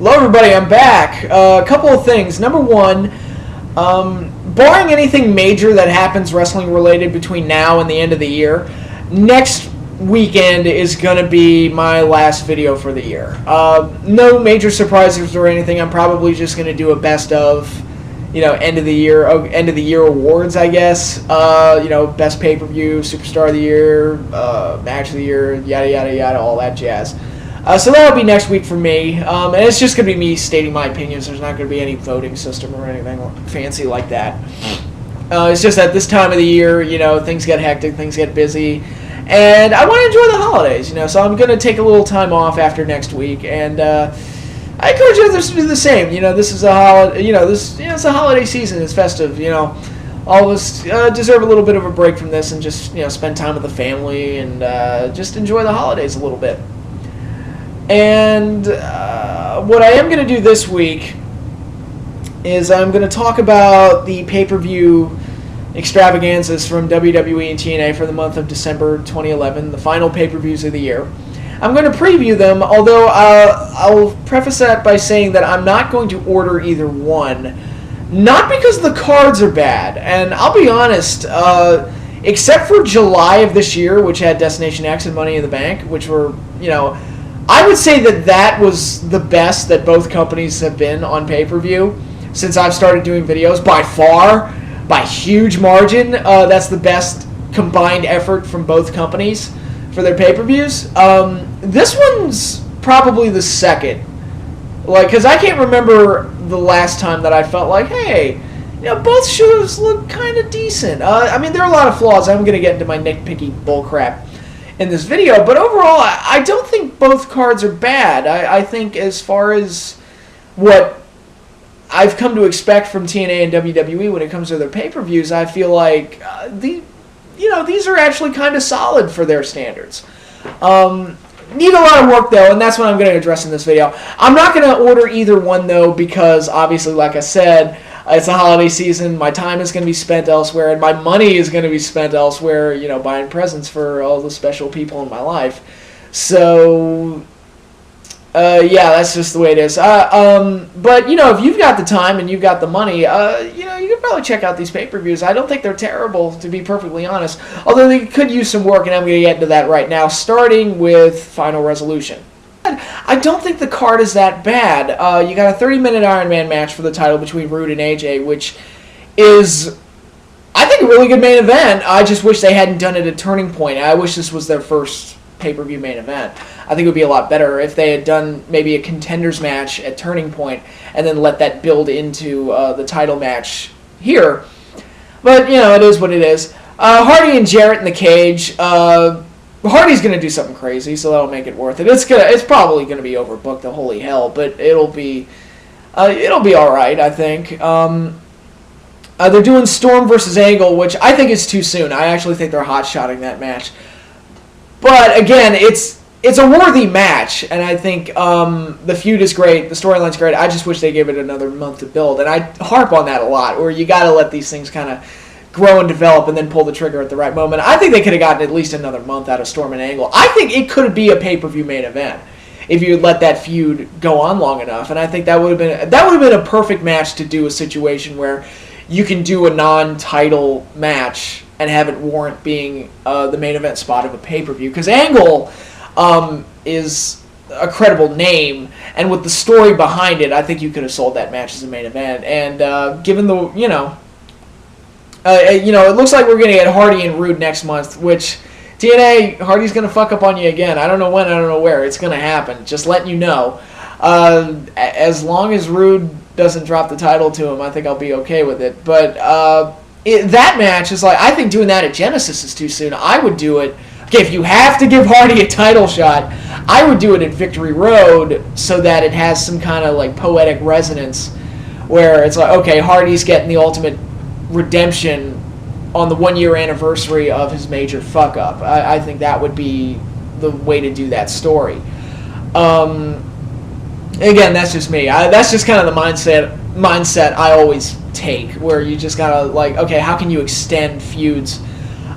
Hello everybody, I'm back. A couple of things. Number one, barring anything major that happens wrestling related between now and the end of the year, next weekend is going to be my last video for the year. No major surprises or anything. I'm probably just going to do a best of, end of the year awards, I guess. Best pay-per-view, superstar of the year, match of the year, yada yada yada, all that jazz. So that'll be next week for me, and it's just going to be me stating my opinions. There's not going to be any voting system or anything fancy like that. It's just at this time of the year, things get hectic, things get busy, and I want to enjoy the holidays, so I'm going to take a little time off after next week, and I encourage others to do the same. This is a holiday, it's a holiday season, it's festive, all of us deserve a little bit of a break from this and just, spend time with the family and just enjoy the holidays a little bit. And what I am going to do this week is I'm going to talk about the pay-per-view extravaganzas from WWE and TNA for the month of December 2011, the final pay-per-views of the year. I'm going to preview them, although I'll preface that by saying that I'm not going to order either one. Not because the cards are bad, and I'll be honest, except for July of this year, which had Destination X and Money in the Bank, which were, I would say that was the best that both companies have been on pay-per-view since I've started doing videos. By far, by huge margin, that's the best combined effort from both companies for their pay-per-views. This one's probably the second. Because I can't remember the last time that I felt like, hey, both shows look kind of decent. There are a lot of flaws. I'm going to get into my nitpicky bullcrap in this video, but overall, I don't think both cards are bad. I think as far as what I've come to expect from TNA and WWE when it comes to their pay-per-views, I feel like these are actually kind of solid for their standards. Need a lot of work though, and that's what I'm going to address in this video. I'm not going to order either one though, because obviously, like I said, it's a holiday season. My time is going to be spent elsewhere, and my money is going to be spent elsewhere, buying presents for all the special people in my life. So, yeah, that's just the way it is. But, if you've got the time and you've got the money, you can probably check out these pay-per-views. I don't think they're terrible, to be perfectly honest, although they could use some work, and I'm going to get into that right now, starting with Final Resolution. I don't think the card is that bad. You got a 30-minute Iron Man match for the title between Rude and AJ, which is, I think, a really good main event. I just wish they hadn't done it at Turning Point. I wish this was their first pay-per-view main event. I think it would be a lot better if they had done maybe a contenders match at Turning Point and then let that build into the title match here. But, it is what it is. Hardy and Jarrett in the cage. Hardy's going to do something crazy, so that'll make it worth it. It's probably going to be overbooked the holy hell, but it'll be all right, I think. They're doing Storm versus Angle, which I think is too soon. I actually think they're hot-shotting that match. But again, it's a worthy match, and I think the feud is great, the storyline's great. I just wish they gave it another month to build, and I harp on that a lot, where you got to let these things kind of grow and develop and then pull the trigger at the right moment. I think they could have gotten at least another month out of Storm and Angle. I think it could be a pay-per-view main event if you let that feud go on long enough, and I think that would have been a perfect match to do a situation where you can do a non-title match and have it warrant being the main event spot of a pay-per-view, because Angle is a credible name, and with the story behind it, I think you could have sold that match as a main event. And given the it looks like we're going to get Hardy and Rude next month, which TNA, Hardy's going to fuck up on you again. I don't know when, I don't know where. It's going to happen. Just letting you know. As long as Rude doesn't drop the title to him, I think I'll be okay with it. But that match is I think doing that at Genesis is too soon. I would do it. Okay, if you have to give Hardy a title shot, I would do it at Victory Road so that it has some kind of poetic resonance where it's okay, Hardy's getting the ultimate redemption on the 1-year anniversary of his major fuck up. I think that would be the way to do that story. Again, that's just me. That's just kind of the mindset I always take, where you just gotta okay, how can you extend feuds?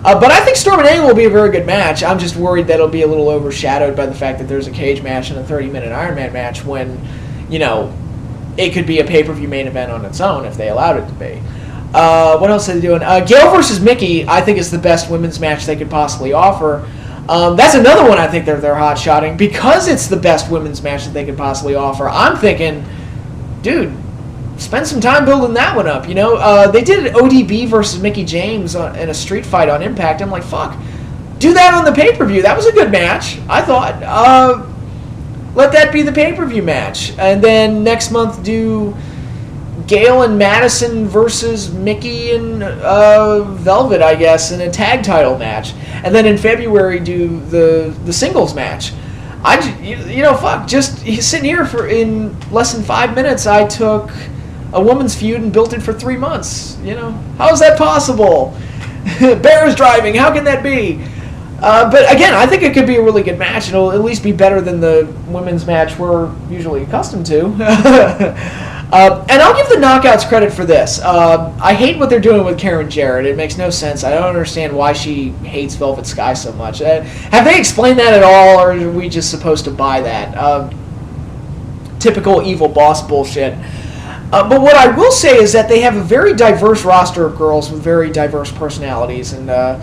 But I think Storm and Angle will be a very good match. I'm just worried that it'll be a little overshadowed by the fact that there's a cage match and a 30-minute Iron Man match when it could be a pay-per-view main event on its own if they allowed it to be. What else are they doing? Gail versus Mickey, I think, is the best women's match they could possibly offer. That's another one I think they're hot-shotting because it's the best women's match that they could possibly offer. I'm thinking, dude, spend some time building that one up. They did ODB versus Mickey James in a street fight on Impact. I'm like, fuck, do that on the pay-per-view. That was a good match, I thought. Let that be the pay-per-view match. And then next month do Gail and Madison versus Mickey and Velvet, I guess, in a tag title match. And then in February do the singles match. Fuck, just sitting here in less than 5 minutes, I took a woman's feud and built it for 3 months. How is that possible? Bears driving, how can that be? But again, I think it could be a really good match. It'll at least be better than the women's match we're usually accustomed to. And I'll give the Knockouts credit for this. I hate what they're doing with Karen Jarrett. It makes no sense. I don't understand why she hates Velvet Sky so much. Have they explained that at all, or are we just supposed to buy that? Typical evil boss bullshit. But what I will say is that they have a very diverse roster of girls with very diverse personalities, and I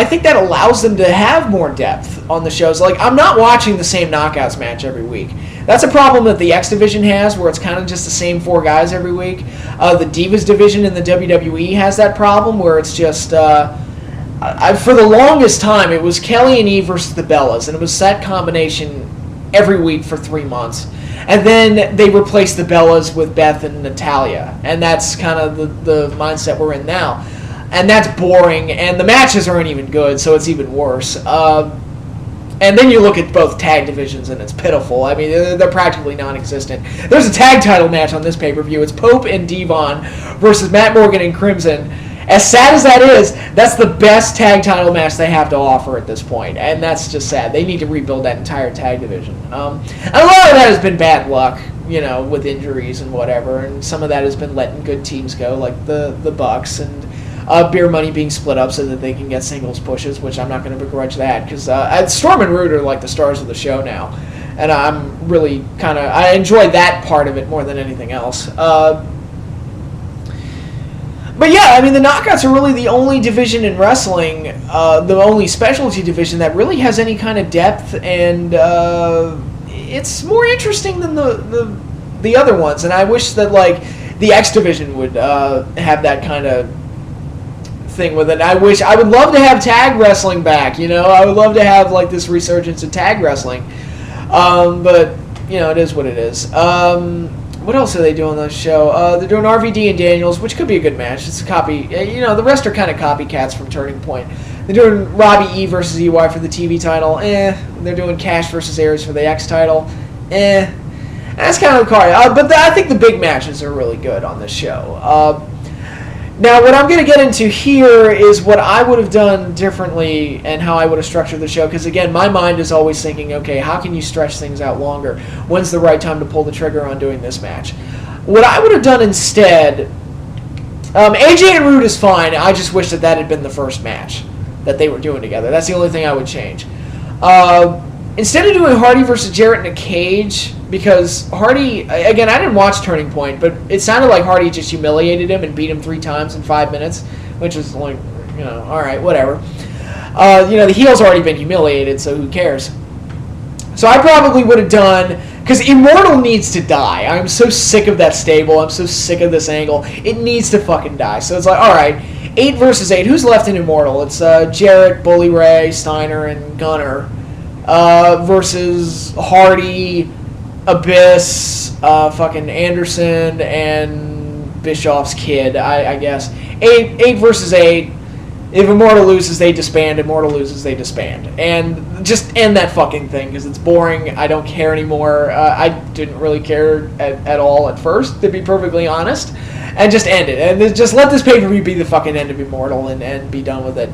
think that allows them to have more depth on the shows. Like, I'm not watching the same Knockouts match every week. That's a problem that the X Division has, where it's kind of just the same 4 guys every week. The Divas Division in the WWE has that problem, where it's just, for the longest time, it was Kelly and Eve versus the Bellas, and it was that combination every week for 3 months. And then they replaced the Bellas with Beth and Natalya, and that's kind of the mindset we're in now. And that's boring, and the matches aren't even good, so it's even worse. And then you look at both tag divisions, and it's pitiful. I mean, they're practically non-existent. There's a tag title match on this pay-per-view. It's Pope and Devon versus Matt Morgan and Crimson. As sad as that is, that's the best tag title match they have to offer at this point, and that's just sad. They need to rebuild that entire tag division. And a lot of that has been bad luck, with injuries and whatever, and some of that has been letting good teams go, like the Bucks, and Beer Money being split up so that they can get singles pushes, which I'm not going to begrudge that, because Storm and Root are like the stars of the show now, and I'm really I enjoy that part of it more than anything else. But yeah, I mean, the Knockouts are really the only division in wrestling, the only specialty division that really has any kind of depth, and it's more interesting than the other ones, and I wish that, like, the X Division would have that kind of thing with it. I would love to have tag wrestling back, I would love to have, like, this resurgence of tag wrestling, but, it is what it is. What else are they doing on the show? They're doing RVD and Daniels, which could be a good match. It's a copy. The rest are kind of copycats from Turning Point. They're doing Robbie E versus EY for the TV title. They're doing Cash versus Aries for the X title. That's kind of the card. But I think the big matches are really good on this show. Now, what I'm going to get into here is what I would have done differently and how I would have structured the show. Because, again, my mind is always thinking, okay, how can you stretch things out longer? When's the right time to pull the trigger on doing this match? What I would have done instead, AJ and Roode is fine. I just wish that had been the first match that they were doing together. That's the only thing I would change. Instead of doing Hardy versus Jarrett in a cage, because Hardy, again, I didn't watch Turning Point, but it sounded like Hardy just humiliated him and beat him 3 times in 5 minutes, which is like, all right, whatever. The heel's already been humiliated, so who cares? So I probably would have done, because Immortal needs to die. I'm so sick of that stable. I'm so sick of this angle. It needs to fucking die. So it's like, all right, 8 versus 8. Who's left in Immortal? It's Jarrett, Bully Ray, Steiner, and Gunner versus Hardy, Abyss, fucking Anderson, and Bischoff's kid, I guess. 8 versus 8. If Immortal loses, they disband. Immortal loses, they disband. And just end that fucking thing, because it's boring. I don't care anymore. I didn't really care at all at first, to be perfectly honest. And just end it. And just let this pay-per-view be the fucking end of Immortal and be done with it.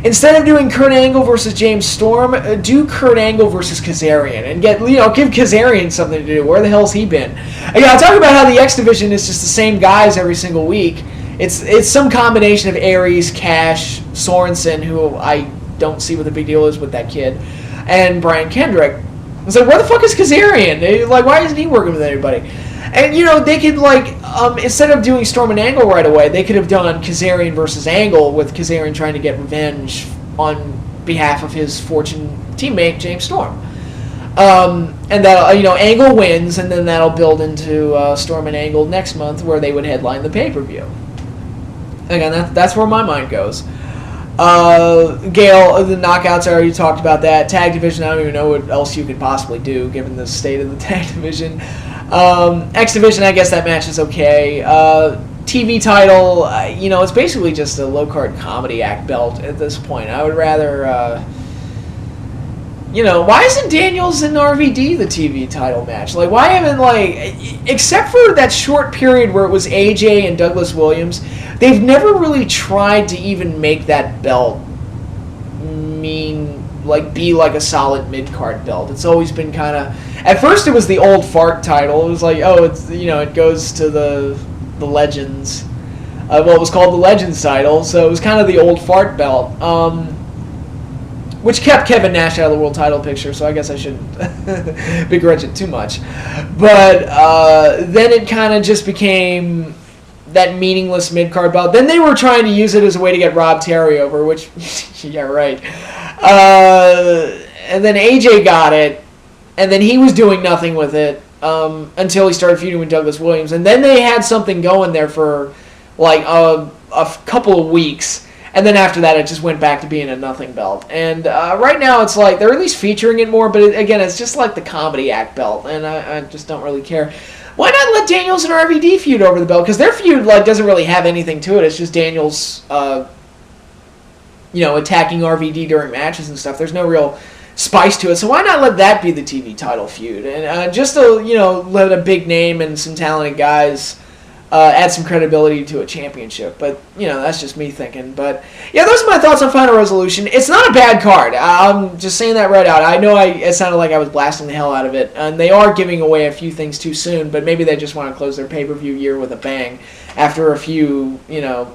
Instead of doing Kurt Angle versus James Storm, do Kurt Angle versus Kazarian and give Kazarian something to do. Where the hell's he been? Again, I'll talk about how the X Division is just the same guys every single week. It's some combination of Aries, Cash, Sorensen, who I don't see what the big deal is with that kid, and Brian Kendrick. It's like, where the fuck is Kazarian? Like, why isn't he working with anybody? And, they could, instead of doing Storm and Angle right away, they could have done Kazarian versus Angle, with Kazarian trying to get revenge on behalf of his Fortune teammate, James Storm. And that, Angle wins, and then that'll build into Storm and Angle next month, where they would headline the pay-per-view. Again, that's where my mind goes. Gale, the knockouts, I already talked about that. Tag division, I don't even know what else you could possibly do, given the state of the tag division. X division, I guess that match is okay. TV title, it's basically just a low-card comedy act belt at this point. I would rather, why isn't Daniels and RVD the TV title match? Like, why haven't, except for that short period where it was AJ and Douglas Williams, they've never really tried to even make that belt be like a solid mid-card belt. It's always been kind of, at first it was the old fart title. It was like, it goes to the Legends. It was called the Legends title, so it was kind of the old fart belt. Which kept Kevin Nash out of the world title picture, so I guess I shouldn't begrudge it too much. But then it kind of just became that meaningless mid-card belt. Then they were trying to use it as a way to get Rob Terry over, which, yeah, right. And then AJ got it, and then he was doing nothing with it until he started feuding with Douglas Williams. And then they had something going there for, a couple of weeks. And then after that, it just went back to being a nothing belt. And right now, it's like they're at least featuring it more. But it's just like the comedy act belt, and I just don't really care. Why not let Daniels and RVD feud over the belt? Because their feud doesn't really have anything to it. It's just Daniels, attacking RVD during matches and stuff. There's no real spice to it. So why not let that be the TV title feud? And just to let a big name and some talented guys add some credibility to a championship. But, that's just me thinking. But, yeah, those are my thoughts on Final Resolution. It's not a bad card. I'm just saying that right out. I know it sounded like I was blasting the hell out of it. And they are giving away a few things too soon, but maybe they just want to close their pay-per-view year with a bang after a few, most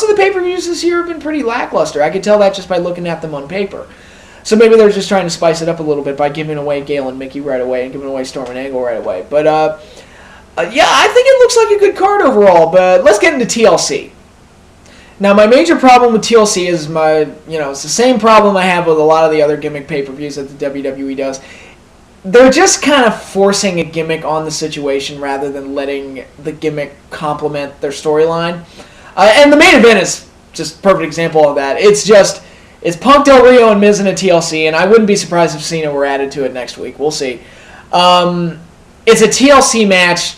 of the pay-per-views this year have been pretty lackluster. I could tell that just by looking at them on paper. So maybe they're just trying to spice it up a little bit by giving away Gale and Mickey right away and giving away Storm and Angle right away. But, yeah, I think it looks like a good card overall, but let's get into TLC. Now, my major problem with TLC is it's the same problem I have with a lot of the other gimmick pay-per-views that the WWE does. They're just kind of forcing a gimmick on the situation rather than letting the gimmick complement their storyline. And the main event is just a perfect example of that. It's Punk, Del Rio, and Miz in a TLC, and I wouldn't be surprised if Cena were added to it next week. We'll see. It's a TLC match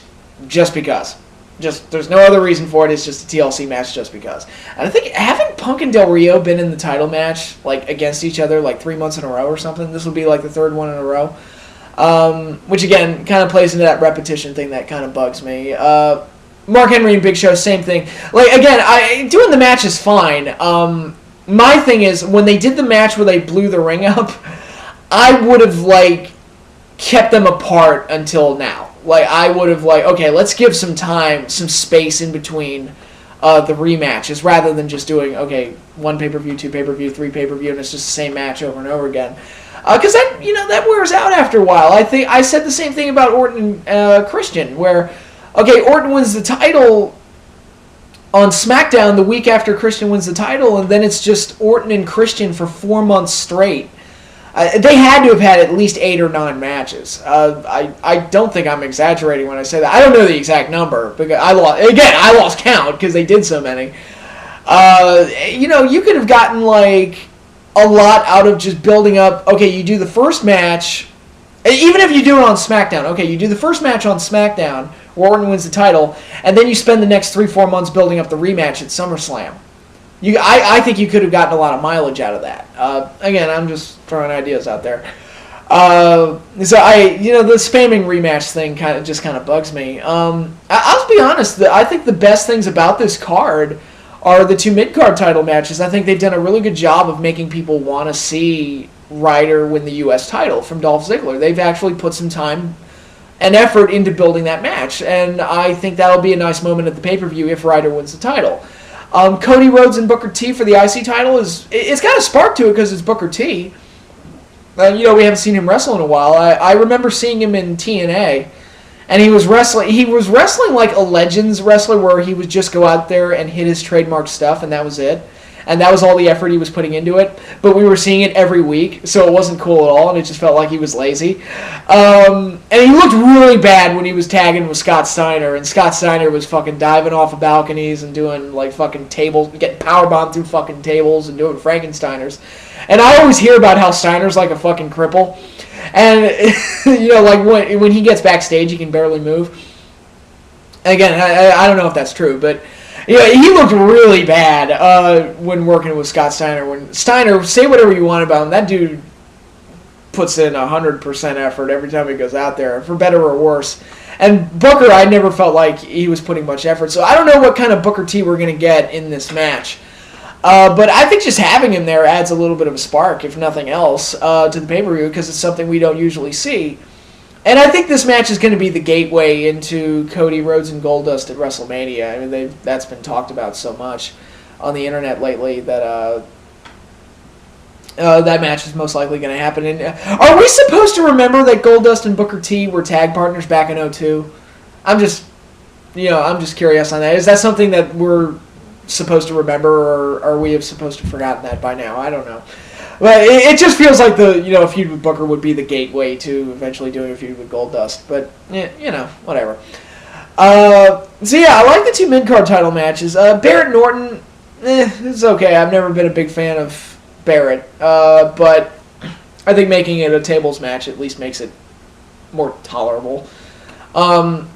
just because. There's no other reason for it. It's just a TLC match just because. And I think, haven't Punk and Del Rio been in the title match, against each other, 3 months in a row or something? This will be, the third one in a row. Which, again, kind of plays into that repetition thing that kind of bugs me. Mark Henry and Big Show, same thing. Doing the match is fine. My thing is, when they did the match where they blew the ring up, I would have, kept them apart until now. I would have, okay, let's give some time, some space in between the rematches, rather than just doing, okay, 1 pay-per-view, 2 pay-per-view, 3 pay-per-view, and it's just the same match over and over again. Because that wears out after a while. I said the same thing about Orton and Christian, where, okay, Orton wins the title on SmackDown the week after Christian wins the title, and then it's just Orton and Christian for 4 months straight. They had to have had at least 8 or 9 matches. I don't think I'm exaggerating when I say that. I don't know the exact number, because I lost count because they did so many. You could have gotten a lot out of just building up. Okay, you do the first match, even if you do it on SmackDown. Okay, you do the first match on SmackDown where Orton wins the title, and then you spend the next 3-4 months building up the rematch at SummerSlam. I think you could have gotten a lot of mileage out of that. Again, I'm just throwing ideas out there. The spamming rematch thing kind of bugs me. I'll be honest. I think the best things about this card are the 2 mid-card title matches. I think they've done a really good job of making people want to see Ryder win the U.S. title from Dolph Ziggler. They've actually put some time and effort into building that match, and I think that'll be a nice moment at the pay-per-view if Ryder wins the title. Cody Rhodes and Booker T for the IC title it's got a spark to it because it's Booker T. We haven't seen him wrestle in a while. I remember seeing him in TNA, and he was wrestling. He was wrestling like a Legends wrestler, where he would just go out there and hit his trademark stuff, and that was it. And that was all the effort he was putting into it. But we were seeing it every week, so it wasn't cool at all, and it just felt like he was lazy. And he looked really bad when he was tagging with Scott Steiner, and Scott Steiner was fucking diving off of balconies and doing like fucking tables, getting powerbombed through fucking tables and doing Frankensteiners. And I always hear about how Steiner's like a fucking cripple. And, like when he gets backstage, he can barely move. Again, I don't know if that's true, but he looked really bad when working with Scott Steiner. When Steiner, say whatever you want about him, that dude puts in 100% effort every time he goes out there, for better or worse. And Booker, I never felt like he was putting much effort. So I don't know what kind of Booker T we're going to get in this match. But I think just having him there adds a little bit of a spark, if nothing else, to the pay-per-view, because it's something we don't usually see. And I think this match is going to be the gateway into Cody Rhodes and Goldust at WrestleMania. I mean, that's been talked about so much on the internet lately that that match is most likely going to happen. And are we supposed to remember that Goldust and Booker T were tag partners back in 2002? I'm just curious on that. Is that something that we're supposed to remember, or are we supposed to have forgotten that by now? I don't know. But it just feels like a feud with Booker would be the gateway to eventually doing a feud with Goldust. But, whatever. So, yeah, I like the two mid-card title matches. Barrett Norton, it's okay. I've never been a big fan of Barrett. But I think making it a tables match at least makes it more tolerable. And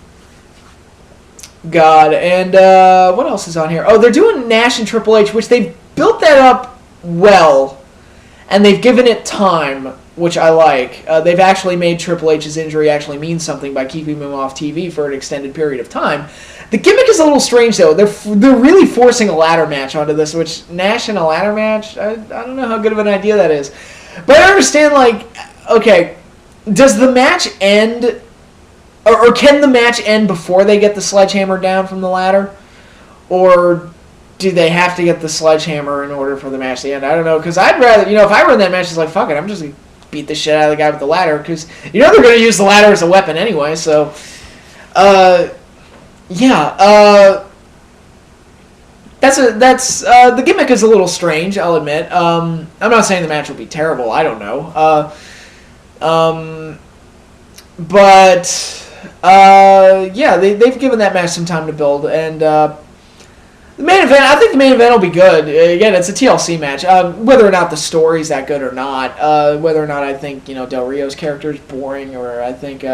what else is on here? Oh, they're doing Nash and Triple H, which they've built that up well. And they've given it time, which I like. They've actually made Triple H's injury actually mean something by keeping him off TV for an extended period of time. The gimmick is a little strange, though. They're really forcing a ladder match onto this, which Nash in a ladder match, I don't know how good of an idea that is. But I understand, okay, does the match end, or can the match end before they get the sledgehammer down from the ladder? Or do they have to get the sledgehammer in order for the match to end? I don't know, because I'd rather, if I were in that match, it's like, fuck it, I'm just going to beat the shit out of the guy with the ladder, because they're going to use the ladder as a weapon anyway, so, that's the gimmick is a little strange, I'll admit. I'm not saying the match will be terrible, I don't know. They've given that match some time to build, and, the main event, I think the main event will be good. Again, it's a TLC match. Whether or not the story's that good or not, whether or not I think, Del Rio's character is boring, or I think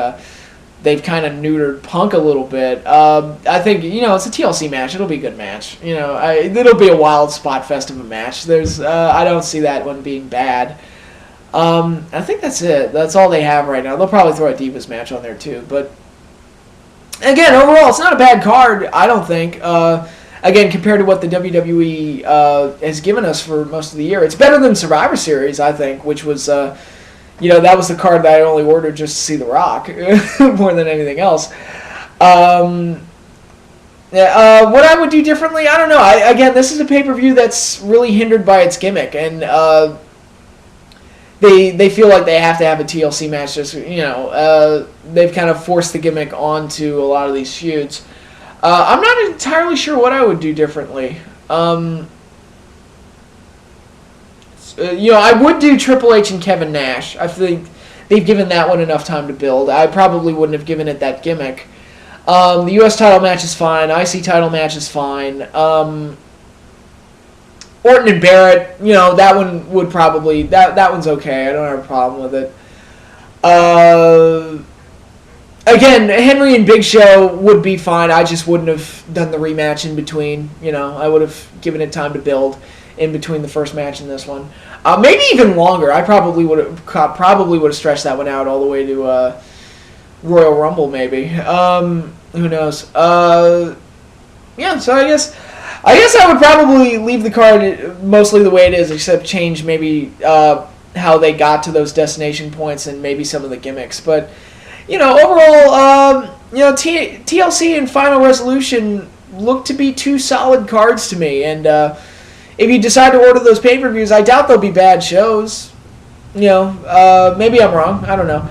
they've kind of neutered Punk a little bit. I think, it's a TLC match. It'll be a good match. It'll be a wild spot fest of a match. I don't see that one being bad. I think that's it. That's all they have right now. They'll probably throw a Divas match on there too. But, again, overall, it's not a bad card, I don't think. Again, compared to what the WWE has given us for most of the year. It's better than Survivor Series, I think, which was, that was the card that I only ordered just to see The Rock, more than anything else. What I would do differently, I don't know. Again, this is a pay-per-view that's really hindered by its gimmick, and they feel like they have to have a TLC match. Just they've kind of forced the gimmick onto a lot of these feuds. I'm not entirely sure what I would do differently. I would do Triple H and Kevin Nash. I think they've given that one enough time to build. I probably wouldn't have given it that gimmick. The U.S. title match is fine. IC title match is fine. Orton and Barrett, that one would probably... That one's okay. I don't have a problem with it. Again, Henry and Big Show would be fine. I just wouldn't have done the rematch in between. I would have given it time to build in between the first match and this one. Maybe even longer. I probably would have stretched that one out all the way to Royal Rumble, maybe. Who knows? So I guess I would probably leave the card mostly the way it is, except change maybe how they got to those destination points and maybe some of the gimmicks. But overall, TLC and Final Resolution look to be two solid cards to me. And if you decide to order those pay-per-views, I doubt they'll be bad shows. Maybe I'm wrong. I don't know.